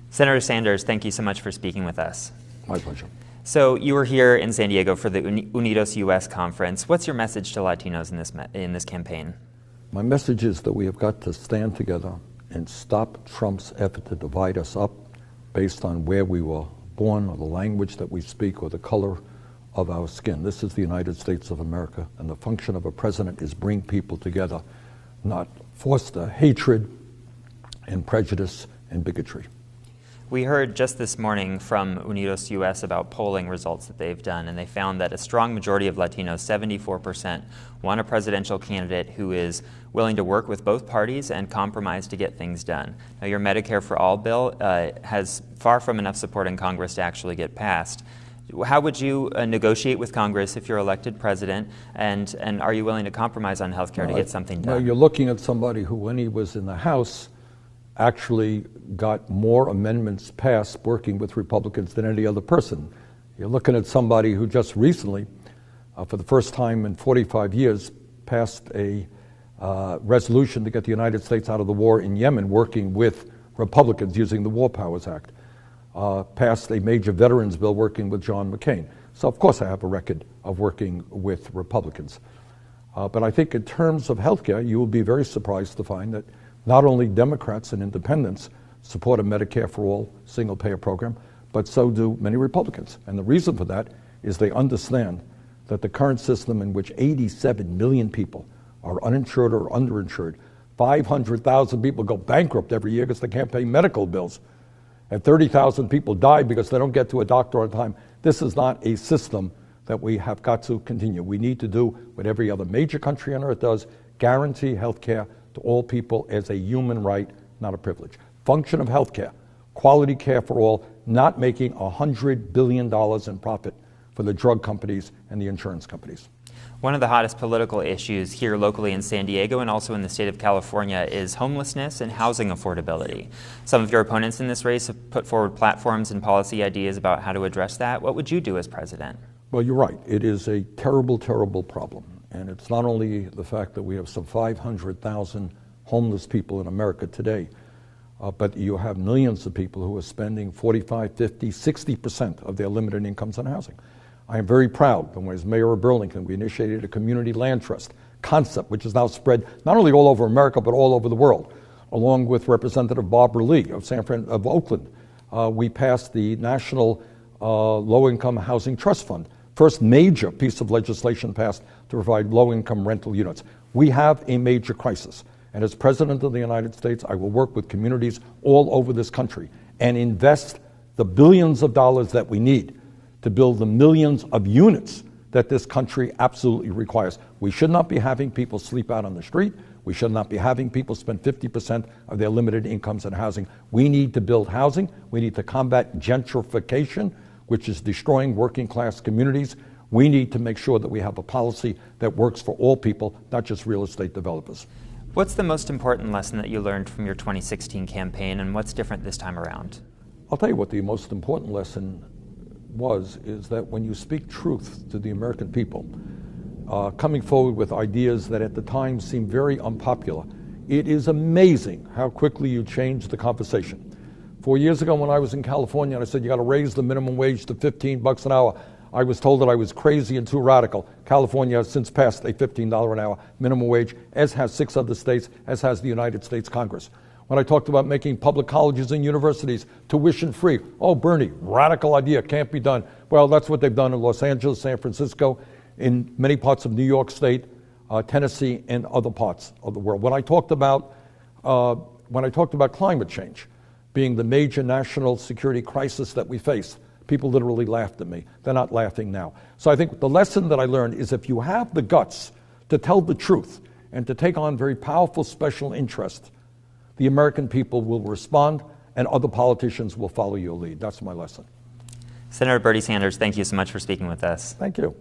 Senator Sanders, thank you so much for speaking with us. My pleasure. So you were here in San Diego for the UnidosUS conference. What's your message to Latinos in this campaign? My message is that we have got to stand together and stop Trump's effort to divide us up based on where we were born or the language that we speak or the color of our skin. This is the United States of America, and the function of a president is bring people together, not foster hatred and prejudice and bigotry. We heard just this morning from UnidosUS about polling results that they've done, and they found that a strong majority of Latinos, 74%, want a presidential candidate who is willing to work with both parties and compromise to get things done. Now, your Medicare For All bill has far from enough support in Congress to actually get passed. How would you negotiate with Congress if you're elected president, and are you willing to compromise on health care to get something done? No, you're looking at somebody who, when he was in the House, actually got more amendments passed working with Republicans than any other person. You're looking at somebody who just recently, for the first time in 45 years, passed a resolution to get the United States out of the war in Yemen, working with Republicans using the War Powers Act. Passed a major veterans bill working with John McCain. So of course I have a record of working with Republicans. But I think in terms of healthcare, you will be very surprised to find that not only Democrats and independents support a Medicare for All single-payer program, but so do many Republicans. And the reason for that is they understand that the current system in which 87 million people are uninsured or underinsured, 500,000 people go bankrupt every year because they can't pay medical bills, and 30,000 people die because they don't get to a doctor on time. This is not a system that we have got to continue. We need to do what every other major country on earth does, guarantee health care to all people as a human right, not a privilege. Function of health care, quality care for all, not making $100 billion in profit for the drug companies and the insurance companies. One of the hottest political issues here locally in San Diego and also in the state of California is homelessness and housing affordability. Some of your opponents in this race have put forward platforms and policy ideas about how to address that. What would you do as president? Well, you're right. It is a terrible, terrible problem. And it's not only the fact that we have some 500,000 homeless people in America today, but you have millions of people who are spending 45, 50, 60% of their limited incomes on housing. I am very proud that when I was mayor of Burlington, we initiated a community land trust concept, which is now spread not only all over America, but all over the world. Along with Representative Barbara Lee of Oakland, we passed the National Low-Income Housing Trust Fund, first major piece of legislation passed to provide low-income rental units. We have a major crisis. And as President of the United States, I will work with communities all over this country and invest the billions of dollars that we need to build the millions of units that this country absolutely requires. We should not be having people sleep out on the street. We should not be having people spend 50% of their limited incomes on housing. We need to build housing. We need to combat gentrification, which is destroying working class communities. We need to make sure that we have a policy that works for all people, not just real estate developers. What's the most important lesson that you learned from your 2016 campaign, and what's different this time around? I'll tell you what the most important lesson is that when you speak truth to the American people, coming forward with ideas that at the time seemed very unpopular, it is amazing how quickly you change the conversation. 4 years ago when I was in California and I said you got to raise the minimum wage to $15 an hour, I was told that I was crazy and too radical. California has since passed a $15 an hour minimum wage, as has 6 other states, as has the United States Congress. When I talked about making public colleges and universities tuition free, oh, Bernie, radical idea, can't be done. Well, that's what they've done in Los Angeles, San Francisco, in many parts of New York State, Tennessee, and other parts of the world. When I talked about climate change being the major national security crisis that we face, people literally laughed at me. They're not laughing now. So I think the lesson that I learned is if you have the guts to tell the truth and to take on very powerful special interests, the American people will respond and other politicians will follow your lead. That's my lesson. Senator Bernie Sanders, thank you so much for speaking with us. Thank you.